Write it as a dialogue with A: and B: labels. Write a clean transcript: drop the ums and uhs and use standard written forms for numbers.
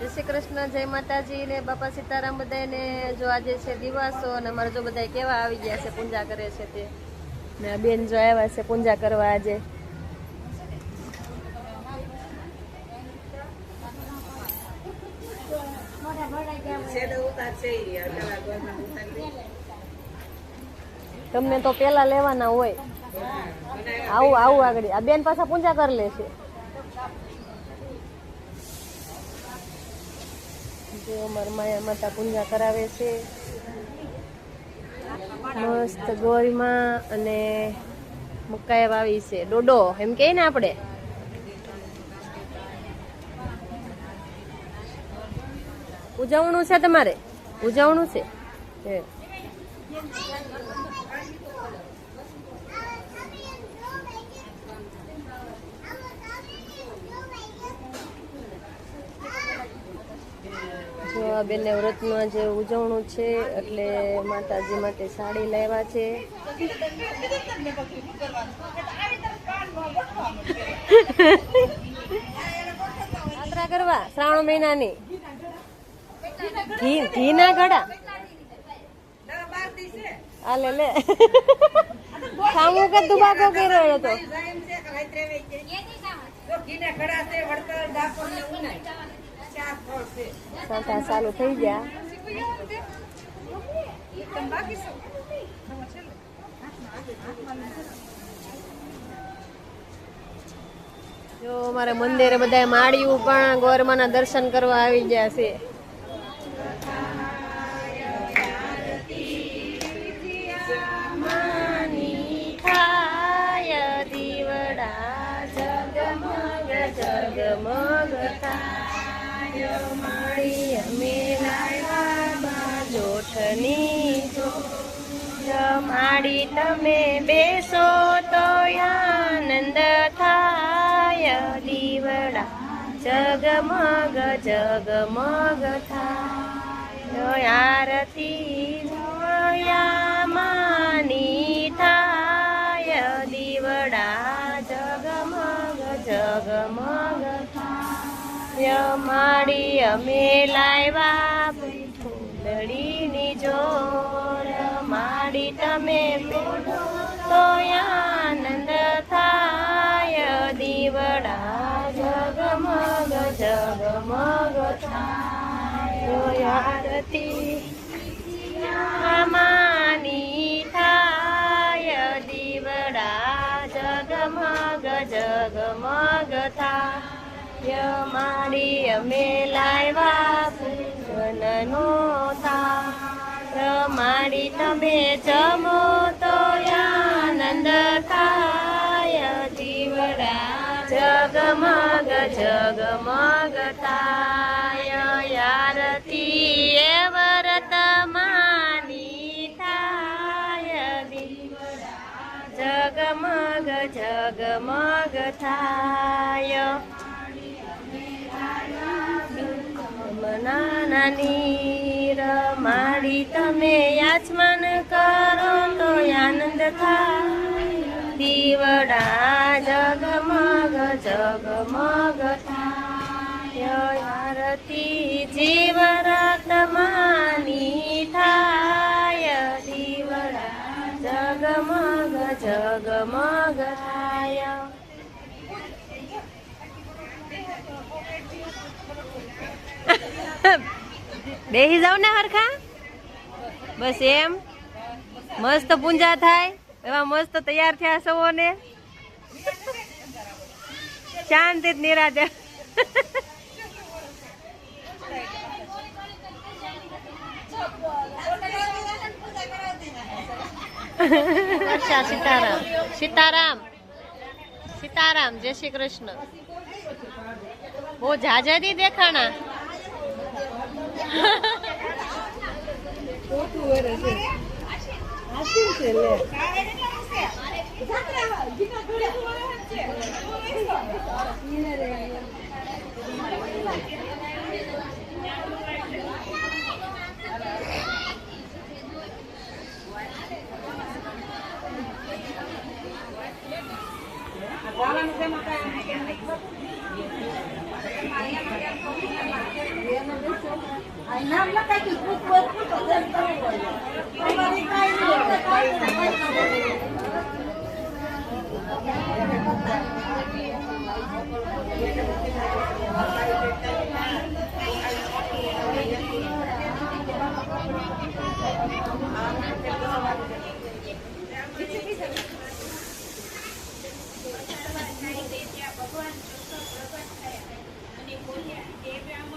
A: જય શ્રી કૃષ્ણ, જય માતાજી ને બાપા સીતારામ બધાને। જો આજે છે દિવાસો અને અમારે જો બધા કેવા આવી ગયા છે, પૂજા કરે છે તે ને બેન જો આવ્યા છે પૂજા કરવા આજે। તમને તો પેલા લેવાના હોય। આવું આવું આગળ આ બેન પાછા પૂજા કરી લે છે। જો અમારા માયા માતા પૂજા કરાવે છે મસ્ત ગોળમાં અને મકાઈ વાવી છે, ડોડો એમ કે ને આપણે। ઉજવણું છે તમારે? ઉજવણું છે? જો આ બેને વ્રતમાં જે ઉજવણું છે એટલે માતાજી માટે સાડી લાવ્યા છે। યાત્રા કરવા શ્રાવણ મહિનાની ઘી ના ઘડા આ લે લે સામુ કે દુબાકો કર્યો હતો। સાંતા ચાલુ થઈ ગયા। જો અમારે મંદિરે બધા માળિયું પણ ગોરમાના દર્શન કરવા આવી ગયા છે। જગમગ થાય માળી અમે લાવ્યા જોઠની માળી તમે બેસો તો આનંદ થાય દીવડા જગમગ જગમગ થાય આરતી જોયા માની થાય દીવડા જગમગ જગમગ થાય માળી અમે લાવ્યા ફૂલડીની જોર માળી તમે બોલો તો આનંદ થાય દીવડા જગમગ જગમગ થાય આરતી માની થાય દીવડા જગમગ જગમગ થાય માળી અમે લાવ્યા પૂજનનો થાય માળી તમે જમો તો આનંદ થાય દીવડા જગમગ જગમગ થાય આરતી એ વ્રત માની થાય દીવડા જગમગ જગમગ થાય નાની માળી તમે યાચમાન કરો તો આનંદ થાય દીવડા જગમગ જગમગ થાય આરતી જીવરત માની થાય દીવડા જગમગ જગમગ થાય। બેહી જાવ ને હરખા બસ એમ મસ્ત પૂજા થાય એવા મસ્ત તૈયાર થયા સૌ ને શાંતિ નિરાજે સીતારામ સીતારામ સીતારામ જય શ્રી કૃષ્ણ। બહુ જાજાદી દેખાણા
B: નામ લખાઈ ગયું પૂછ તો જેમ કરવું હોય અમારી કાંઈ નહીં
C: ભગવાન પ્રગટ થયા અને બોલ્યા